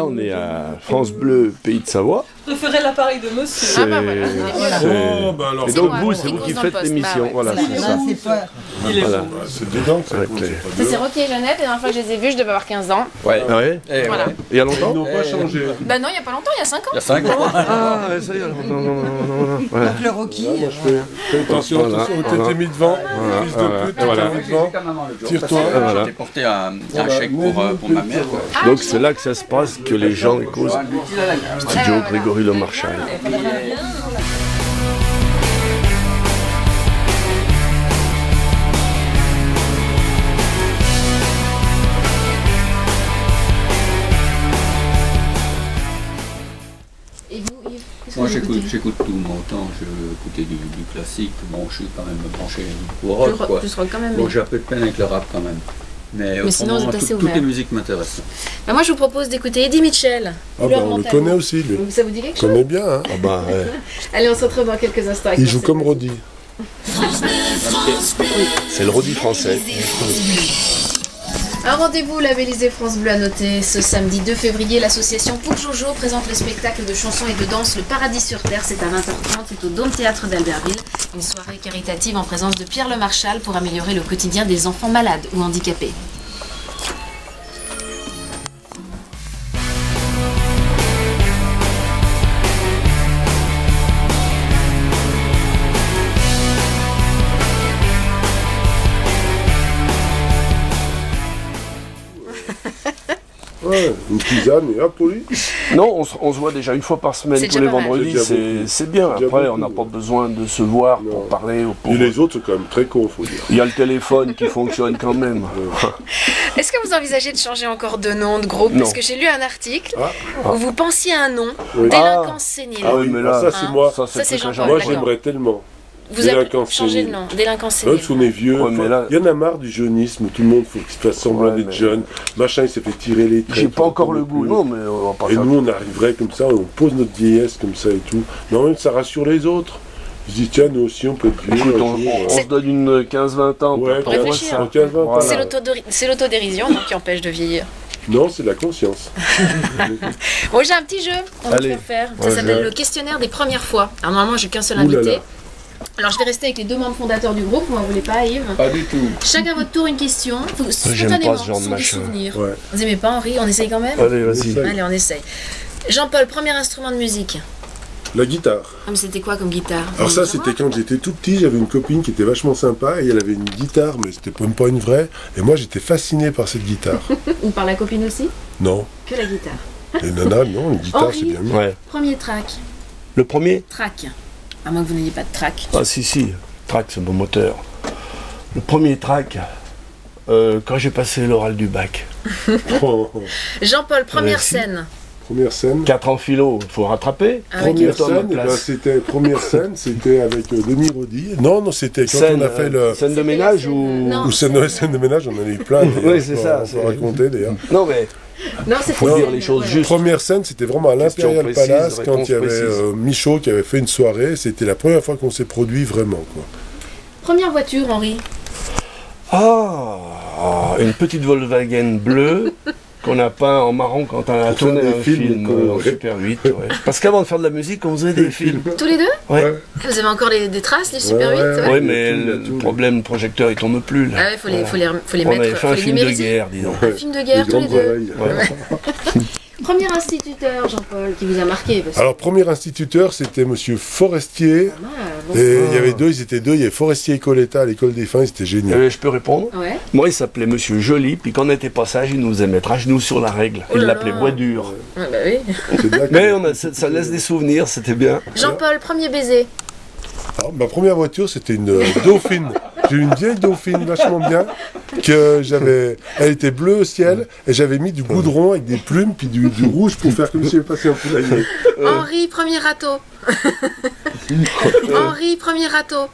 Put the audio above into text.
là, on est à France Bleu, Pays de Savoie. Préférez l'appareil de monsieur. Ah bah voilà. Et donc vous, c'est vous qui faites l'émission. Voilà, c'est ça. C'est dedans, Ça c'est Rocky et Jeannette, et la dernière fois que je les ai vus, je devais avoir 15 ans. Ouais. Ah ouais. Voilà. Il y a longtemps? Ils n'ont pas changé. Bah non, il n'y a pas longtemps, il y a 5 ans. Il y a 5 ans. Ah, ça y est, non. Voilà. Donc le Rocky. Fais attention, attention, t'es mis devant. Fils de pute, t'es mis devant. Tire-toi. J'ai porté un chèque pour ma mère. Donc c'est là que ça se passe, que les gens causent. Studio Grégory Le Marchal. Et vous, Yves, qu'est-ce que Moi vous écoutez? j'écoute tout, moi autant je écoutais du classique, bon je suis quand même branché au rock quoi. Plus rock quand même. Bon j'ai un peu de peine avec le rap quand même. Mais sinon, vous êtes assez toutes ouvert. les musiques m'intéressent. Bah moi je vous propose d'écouter Eddie Mitchell. Ah bah on le connaît aussi lui. Ça vous dit quelque On chose? connaît bien, hein. Ah bah ouais. Allez, on se retrouve dans quelques instants. avec Il Marcel. joue comme Roddy. C'est le Roddy français. Un rendez-vous labellisé France Bleu à noter. Ce samedi 2 février, l'association Pour Jojo présente le spectacle de chansons et de danse Le Paradis sur Terre. C'est à 20h30, c'est au Dôme Théâtre d'Albertville. Une soirée caritative en présence de Pierre Le Marchal pour améliorer le quotidien des enfants malades ou handicapés. Ouais, une tisane et hop, oui. Non, on se voit déjà une fois par semaine, C'est tous déjà les pas mal. vendredis, C'est déjà c'est bien. déjà Après, beaucoup, on n'a pas ouais. besoin de se voir pour Non. parler. Ou pour... Et les autres sont quand même très cons, faut dire. Il y a le téléphone qui fonctionne quand même. Est-ce que vous envisagez de changer encore de nom, de groupe? Non. Parce que j'ai lu un article Ah. où vous pensiez à un nom, Oui. délinquance sénile. Ah oui, mais là, ça c'est moi. ça Ça, c'est plus qu'un Jean-Paul. Moi d'accord. j'aimerais tellement. Vous avez Délinquance changé de sénile. nom, délinquance Là, sénile. parce qu'on est vieux, Ouais, mais là- il y en a marre du jeunisme où tout le monde faut qu'il fasse semblant Ouais, d'être mais- jeune. Machin, il s'est fait tirer les traits. J'ai pas encore le goût. Non, mais on va pas Et faire. nous, on arriverait comme ça, on pose notre vieillesse comme ça et tout. Mais en même ça rassure les autres. Ils se disent, tiens, nous aussi, on peut être vieux. Écoute, un on jour, se donne une 15-20 ans. Ouais, Pour réfléchir. en 15, 20 ans. Voilà. C'est l'autodérision donc, qui empêche de vieillir. Non, c'est la conscience. Bon, j'ai un petit jeu, on va te Allez. faire faire. Ça Ouais, s'appelle ouais. le questionnaire des premières fois. Alors normalement, j'ai qu'un seul Ouh là invité. là. Alors je vais rester avec les deux membres fondateurs du groupe, vous n'en voulez pas, Yves? Pas du tout. Chacun votre tour, une question. Vous, J'aime spontanément, pas ce genre de sans des machin. souvenirs. Ouais. Vous aimez pas, Henri? On essaye quand même? Allez, vas-y. Essaye. Allez, on essaye. Jean-Paul, premier instrument de musique. La guitare. Ah, mais c'était quoi comme guitare? Alors ça, Une c'était quand j'étais tout petit, j'avais une copine qui était vachement sympa et elle avait une guitare, mais c'était même pas une vraie. Et moi, j'étais fasciné par cette guitare. Ou par la copine aussi? Non. Que la guitare. Les nanas, non, une guitare, Henri. c'est bien mieux. Ouais. Premier track. Le premier? Track. À moins que vous n'ayez pas de track. Ah si. Track, c'est mon moteur. Le premier track, quand j'ai passé l'oral du bac. Oh, oh. Jean-Paul, première Merci. scène. Première scène. 4 en philo, il faut rattraper. Avec Première Toi, à ma scène, eh ben, place. c'était avec Denis Rodi. Non, c'était quand Scène, on a fait le. scène de ménage ou... Non. Ou scène de ménage, on en a eu plein. d'ailleurs. Oui, c'est On ça, peut c'est- raconter d'ailleurs. Non mais, Non, c'est faut dire les choses justes. Première scène, c'était vraiment à Question l'Imperial précise, Palace quand réponse il y avait précise. Michaud qui avait fait une soirée. C'était la première fois qu'on s'est produit vraiment, quoi. Première voiture, Henri. Ah, une petite Volkswagen bleue qu'on a peint en marron quand on a Pour tourné faire des un films, film quoi. en Super 8. Ouais. Parce qu'avant de faire de la musique, on faisait des films. Tous les deux? Ouais. Vous avez encore des traces du Super Ouais, 8? ouais, ouais Oui, il y mais a tout, il y a le tout. problème, le projecteur, il tourne plus là. Ah ouais, faut les On mettre. avait fait faut un les film de numériser. guerre, disons. Un film de guerre, Les tous les grandes deux. oreilles. Ouais. Premier instituteur, Jean-Paul, qui vous a marqué. Parce que... Alors, premier instituteur, c'était Monsieur Forestier. Ah, bon. Et il y avait deux, ils étaient deux. Il y avait Forestier et Coletta à l'école des fins, c'était génial. Je peux répondre? Ouais. Moi, il s'appelait Monsieur Joly, puis quand on était passage, il nous faisait mettre à genoux sur la règle. Oh Il là l'appelait là. Bois dur. Ah, bah oui. C'est bien que- Mais ça laisse des souvenirs, c'était bien. Jean-Paul, premier baiser. Alors, ma première voiture, c'était une Dauphine. J'ai eu une vieille Dauphine vachement bien, que j'avais. Elle était bleue au ciel, et j'avais mis du goudron avec des plumes, puis du rouge pour faire comme si j'avais passé un poulailler. Henri, premier râteau. Henri, premier râteau.